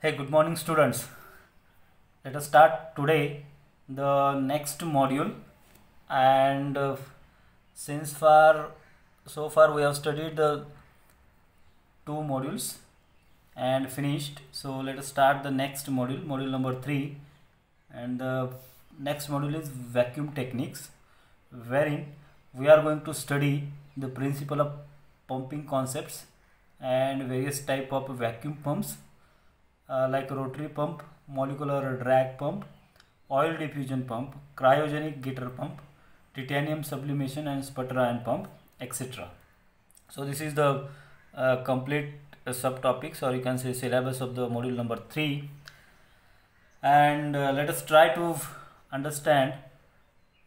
Hey, good morning, students. Let us start today the next module. And since so far we have studied the two modules and finished. So let us start the next module, module number 3. And the next module is vacuum techniques, wherein we are going to study the principle of pumping concepts and various type of vacuum pumps. Like rotary pump, molecular drag pump, oil diffusion pump, cryogenic Gitter pump, titanium sublimation and sputter ion pump, etc. So this is the complete subtopics, or you can say syllabus of the module number 3. And let us try to understand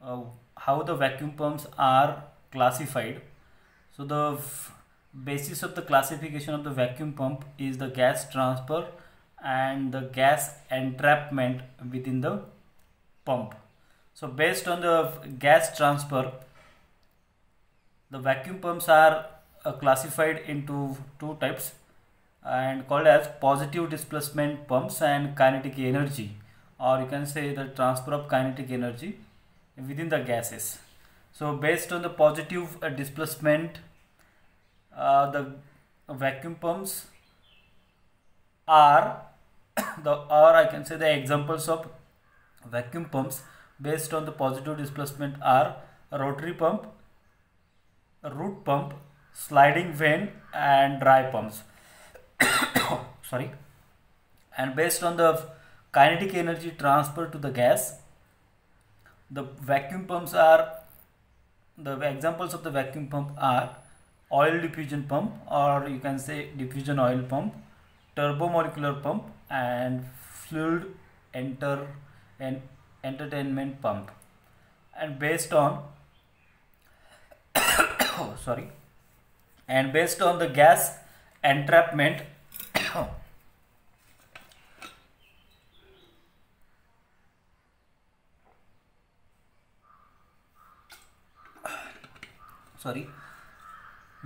how the vacuum pumps are classified. So the basis of the classification of the vacuum pump is the gas transfer and the gas entrapment within the pump. So based on the gas transfer, the vacuum pumps are classified into two types and called as positive displacement pumps and kinetic energy, or you can say the transfer of kinetic energy within the gases. So based on the positive displacement, the vacuum pumps are or I can say the examples of vacuum pumps based on the positive displacement are rotary pump, root pump, sliding vane and dry pumps. Sorry. And based on the kinetic energy transfer to the gas, the vacuum pumps are, the examples of the vacuum pump are oil diffusion pump, or you can say diffusion oil pump, turbomolecular pump and fluid entertainment pump. And based on sorry, and based on the gas entrapment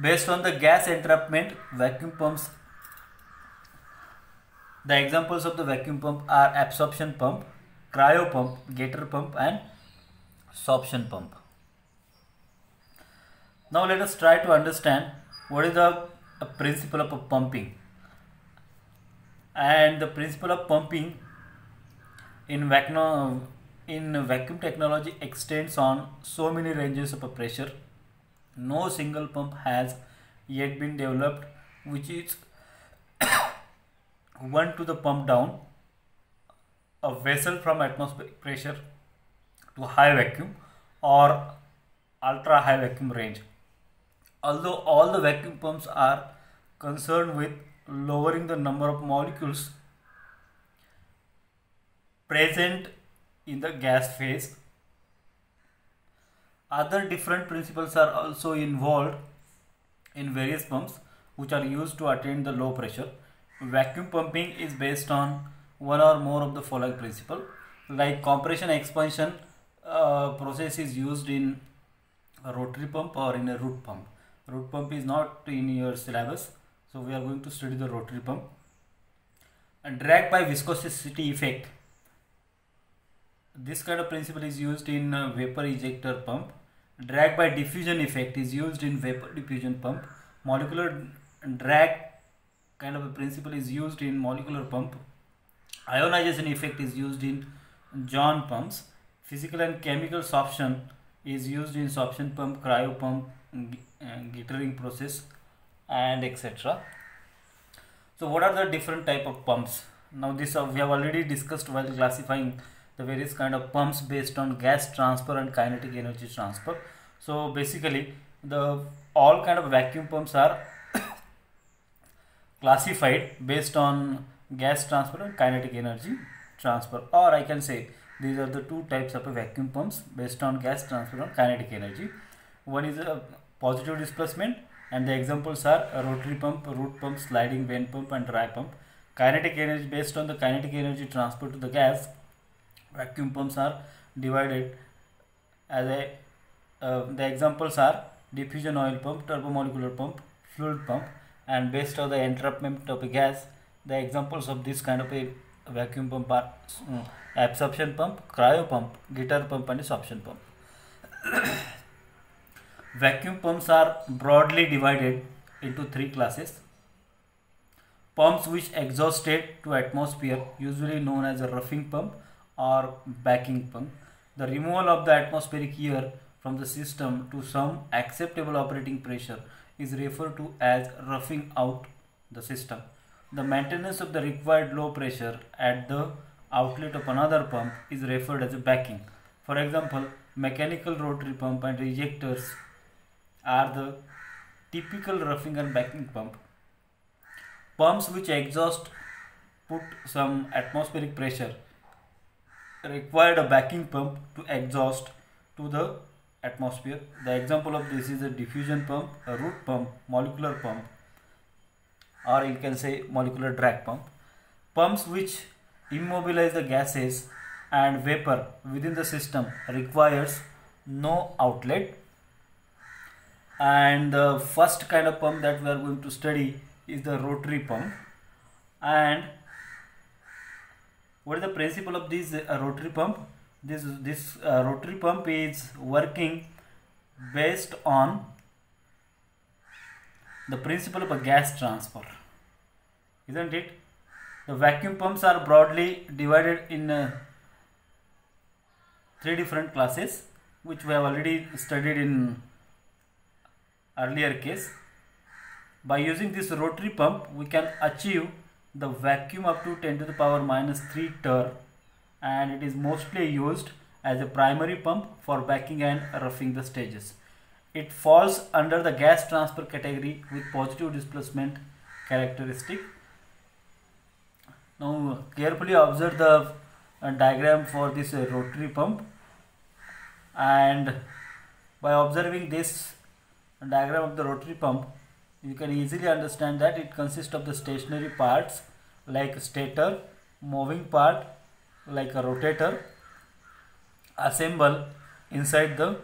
based on the gas entrapment, vacuum pumps, the examples of the vacuum pump are absorption pump, cryo pump, Gitter pump and sorption pump. Now let us try to understand what is the principle of pumping. And the principle of pumping in vacuum technology extends on so many ranges of pressure. No single pump has yet been developed which is one to the pump down a vessel from atmospheric pressure to high vacuum or ultra high vacuum range. Although all the vacuum pumps are concerned with lowering the number of molecules present in the gas phase, other different principles are also involved in various pumps which are used to attain the low pressure. Vacuum pumping is based on one or more of the following principle, like compression expansion process is used in a rotary pump or in a root pump. Root pump is not in your syllabus, so we are going to study the rotary pump. And drag by viscosity effect, this kind of principle is used in vapor ejector pump. Drag by diffusion effect is used in vapor diffusion pump. Molecular drag kind of a principle is used in molecular pump. Ionization effect is used in John pumps. Physical and chemical sorption is used in sorption pump, cryo pump, gittering process and etc. So what are the different type of pumps? Now this we have already discussed while classifying the various kind of pumps based on gas transfer and kinetic energy transfer. So basically the all kind of vacuum pumps are classified based on gas transfer and kinetic energy transfer, or I can say these are the two types of vacuum pumps based on gas transfer and kinetic energy. One is a positive displacement and the examples are a rotary pump, root pump, sliding vane pump and dry pump. Kinetic energy, based on the kinetic energy transfer to the gas, vacuum pumps are divided as the examples are diffusion oil pump, turbomolecular pump, fluid pump, and based on the entrapment of a gas, The examples of this kind of a vacuum pump are absorption pump, cryo pump, guitar pump and suction pump. Vacuum pumps are broadly divided into three classes. Pumps which exhaust state to atmosphere, usually known as a roughing pump or backing pump. The removal of the atmospheric air from the system to some acceptable operating pressure is referred to as roughing out the system. The maintenance of the required low pressure at the outlet of another pump is referred as a backing. For example, mechanical rotary pump and rejectors are the typical roughing and backing pump. Pumps which exhaust put some atmospheric pressure required a backing pump to exhaust to the atmosphere. The example of this is a diffusion pump, a root pump, molecular pump, or you can say molecular drag pump. Pumps which immobilize the gases and vapor within the system requires no outlet. And the first kind of pump that we are going to study is the rotary pump. And what is the principle of this rotary pump? This rotary pump is working based on the principle of a gas transfer, isn't it? The vacuum pumps are broadly divided in three different classes, which we have already studied in earlier case. By using this rotary pump, we can achieve the vacuum up to 10 to the power minus 3 torr, and it is mostly used as a primary pump for backing and roughing the stages. It falls under the gas transfer category with positive displacement characteristic. Now carefully observe the diagram for this rotary pump, and by observing this diagram of the rotary pump, you can easily understand that it consists of the stationary parts like stator, moving part like a rotator assemble inside the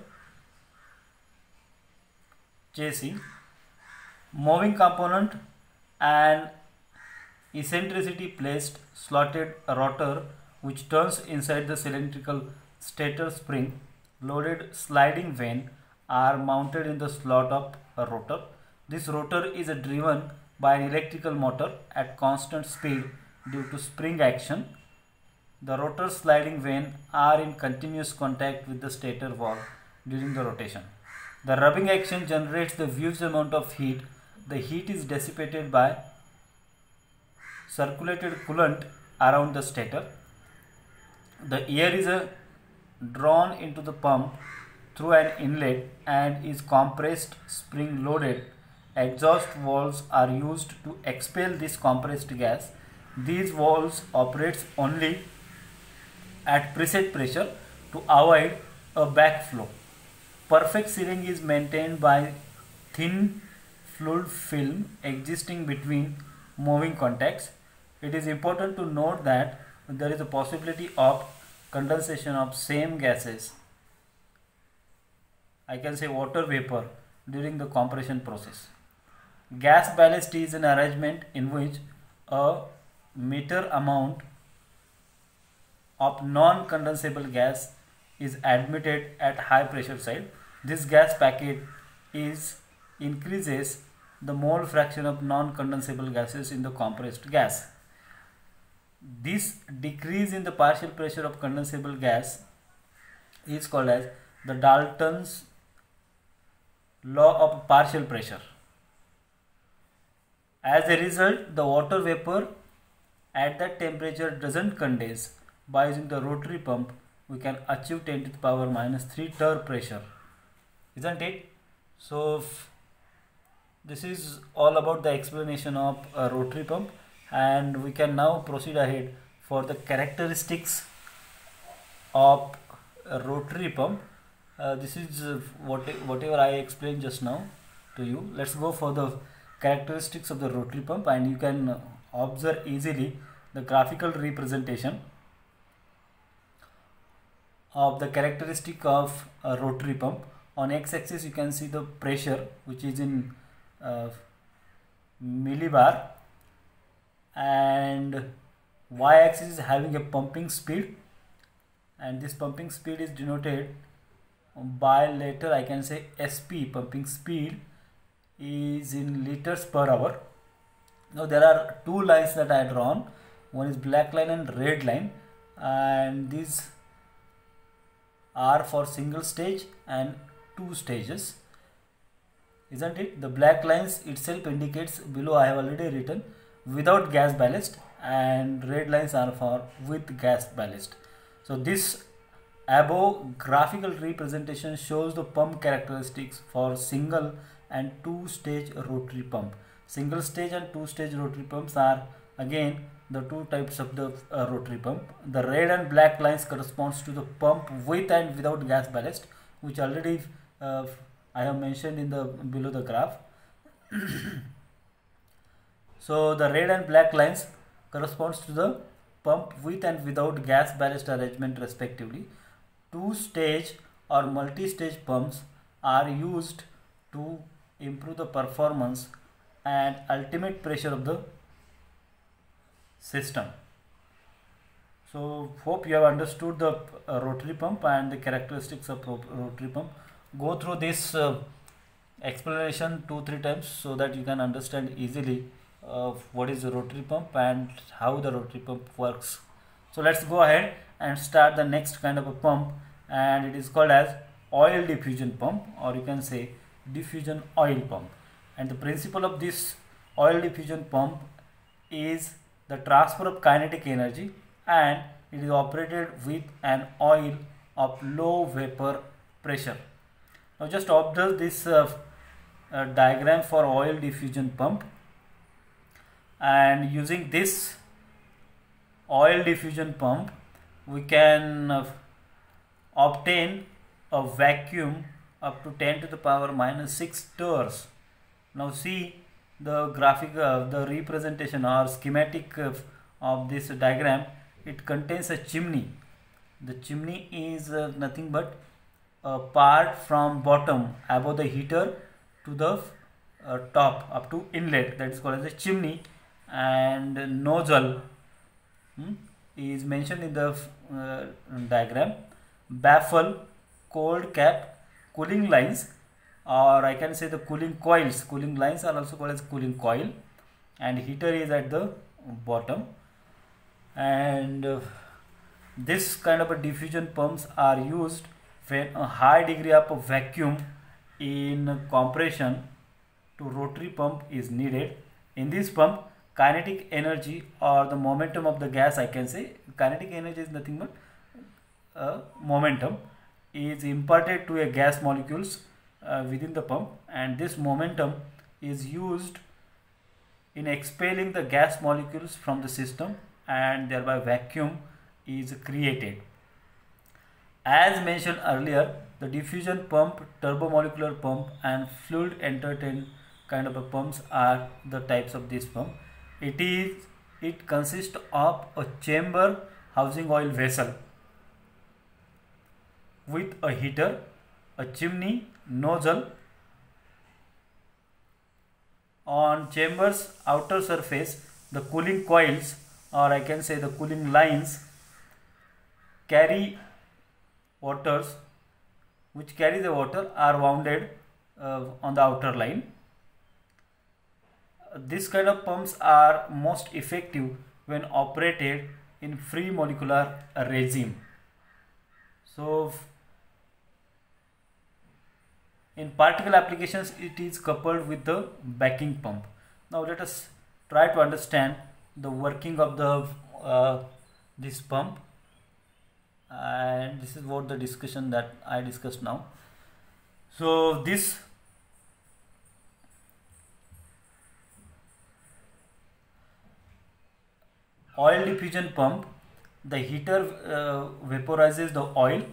chassis, moving component and eccentricity placed slotted rotor which turns inside the cylindrical stator spring loaded sliding vane are mounted in the slot of a rotor. This rotor is driven by an electrical motor at constant speed due to spring action. The rotor sliding vane are in continuous contact with the stator wall during the rotation. The rubbing action generates the huge amount of heat. The heat is dissipated by circulated coolant around the stator. The air is drawn into the pump through an inlet and is compressed spring loaded. Exhaust valves are used to expel this compressed gas. These valves operate only at preset pressure to avoid a backflow. Perfect sealing is maintained by thin fluid film existing between moving contacts. It is important to note that there is a possibility of condensation of same gases, I can say water vapor, during the compression process. Gas ballast is an arrangement in which a meter amount of non-condensable gas is admitted at high pressure side. This gas packet increases the mole fraction of non-condensable gases in the compressed gas. This decrease in the partial pressure of condensable gas is called as the Dalton's law of partial pressure. As a result, the water vapor at that temperature doesn't condense. By using the rotary pump, we can achieve 10 to the power minus 3 torr pressure, isn't it? So this is all about the explanation of a rotary pump, and we can now proceed ahead for the characteristics of a rotary pump. This is whatever I explained just now to you. Let's go for the characteristics of the rotary pump, and you can observe easily the graphical representation of the characteristic of a rotary pump. On x-axis you can see the pressure, which is in millibar, and y-axis is having a pumping speed, and this pumping speed is denoted by letter, I can say SP. Pumping speed is in liters per hour. Now there are two lines that I drawn, one is black line and red line, and these are for single stage and two stages, isn't it? The black lines itself indicates, below I have already written, without gas ballast, and red lines are for with gas ballast. So this above graphical representation shows the pump characteristics for single and two stage rotary pump. Single stage and two stage rotary pumps are again the two types of the rotary pump. The red and black lines corresponds to the pump with and without gas ballast, which already I have mentioned in the below the graph. So the red and black lines corresponds to the pump with and without gas ballast arrangement respectively. Two stage or multi-stage pumps are used to improve the performance and ultimate pressure of the system. So hope you have understood the rotary pump and the characteristics of rotary pump. Go through this explanation 2-3 times so that you can understand easily what is the rotary pump and how the rotary pump works. So let's go ahead and start the next kind of a pump, and it is called as oil diffusion pump, or you can say diffusion oil pump. And the principle of this oil diffusion pump is the transfer of kinetic energy, and it is operated with an oil of low vapor pressure. Now just observe this diagram for oil diffusion pump, and using this oil diffusion pump we can obtain a vacuum up to 10 to the power minus 6 torrs. Now see the graphic, the representation or schematic of this diagram. It contains a chimney. The chimney is nothing but a part from bottom above the heater to the top up to inlet, that is called as a chimney, and nozzle is mentioned in the diagram. Baffle, cold cap, cooling lines, or I can say the cooling coils. Cooling lines are also called as cooling coil, and heater is at the bottom. And this kind of a diffusion pumps are used when a high degree of vacuum in compression to rotary pump is needed. In this pump, kinetic energy or the momentum of the gas, I can say kinetic energy is nothing but momentum, is imparted to a gas molecules within the pump, and this momentum is used in expelling the gas molecules from the system, and thereby vacuum is created. As mentioned earlier, the diffusion pump, turbomolecular pump, and fluid entertained kind of a pumps are the types of this pump. It consists of a chamber housing oil vessel with a heater, a chimney, nozzle. On chamber's outer surface, the cooling coils, or I can say the cooling lines, carry waters, which carry the water, are wounded on the outer line. This kind of pumps are most effective when operated in free molecular regime. So in particle applications it is coupled with the backing pump. Now let us try to understand the working of the this pump, and this is what the discussion that I discussed now. So this oil diffusion pump, the heater vaporizes the oil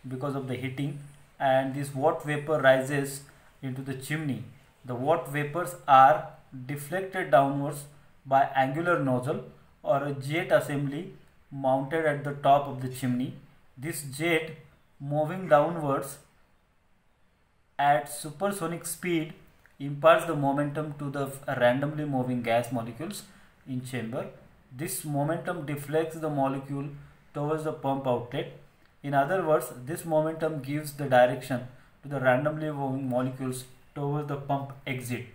because of the heating, and this water vapor rises into the chimney. The water vapors are deflected downwards by angular nozzle or a jet assembly mounted at the top of the chimney. This jet, moving downwards at supersonic speed, imparts the momentum to the randomly moving gas molecules. in chamber. This momentum deflects the molecule towards the pump outlet. In other words, this momentum gives the direction to the randomly moving molecules towards the pump exit.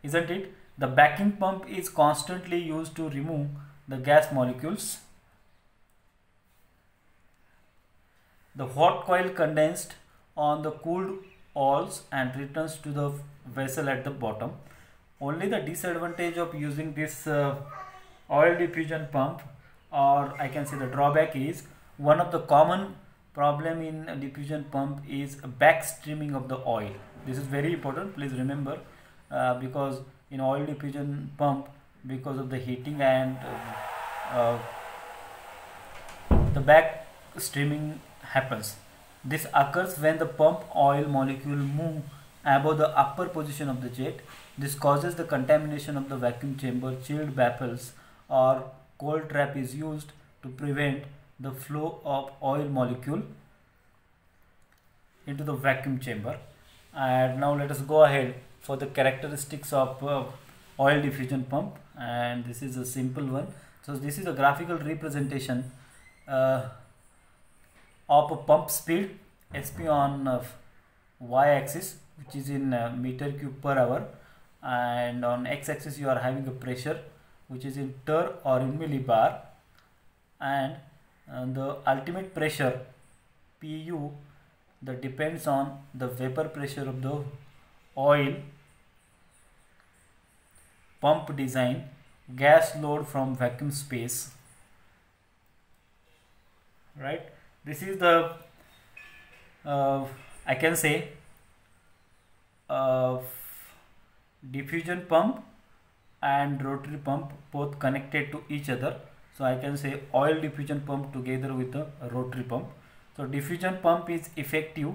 Isn't it? The backing pump is constantly used to remove the gas molecules. The hot coil condensed on the cooled oils and returns to the vessel at the bottom. Only the disadvantage of using this oil diffusion pump, or I can say the drawback, is one of the common problem in a diffusion pump is backstreaming of the oil. This is very important, please remember, because in oil diffusion pump, because of the heating and the backstreaming happens. This occurs when the pump oil molecule move above the upper position of the jet. This causes the contamination of the vacuum chamber. Chilled baffles or cold trap is used to prevent the flow of oil molecule into the vacuum chamber. And now let us go ahead for the characteristics of oil diffusion pump, and this is a simple one. So this is a graphical representation of a pump speed SP on y-axis, which is in meter cube per hour, and on x-axis you are having a pressure which is in tur or in millibar, and the ultimate pressure PU that depends on the vapor pressure of the oil pump design, gas load from vacuum space, right? This is the I can say diffusion pump and rotary pump both connected to each other. So I can say oil diffusion pump together with the rotary pump. So diffusion pump is effective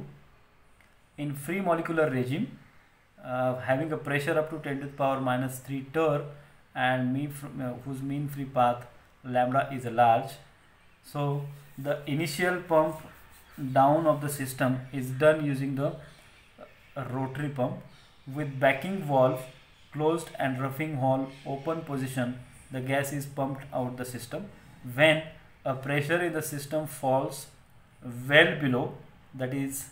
in free molecular regime, having a pressure up to 10 to the power minus 3 tur, and whose mean free path lambda is large. So the initial pump down of the system is done using the rotary pump with backing valve closed and roughing hole open position. The gas is pumped out the system. When a pressure in the system falls well below, that is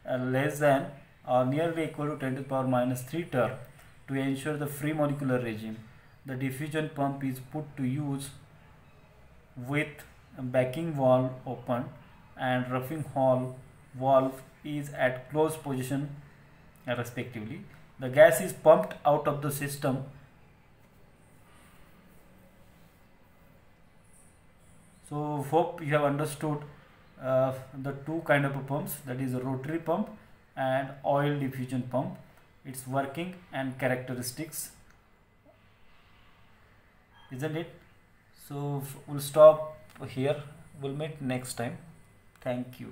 less than or nearly equal to 10 to the power minus 3 tur, to ensure the free molecular regime, the diffusion pump is put to use with backing valve open and roughing hole valve is at closed position respectively. The gas is pumped out of the system. So hope you have understood the two kind of pumps, that is a rotary pump and oil diffusion pump, its working and characteristics, isn't it? So we'll stop here, we'll meet next time. Thank you.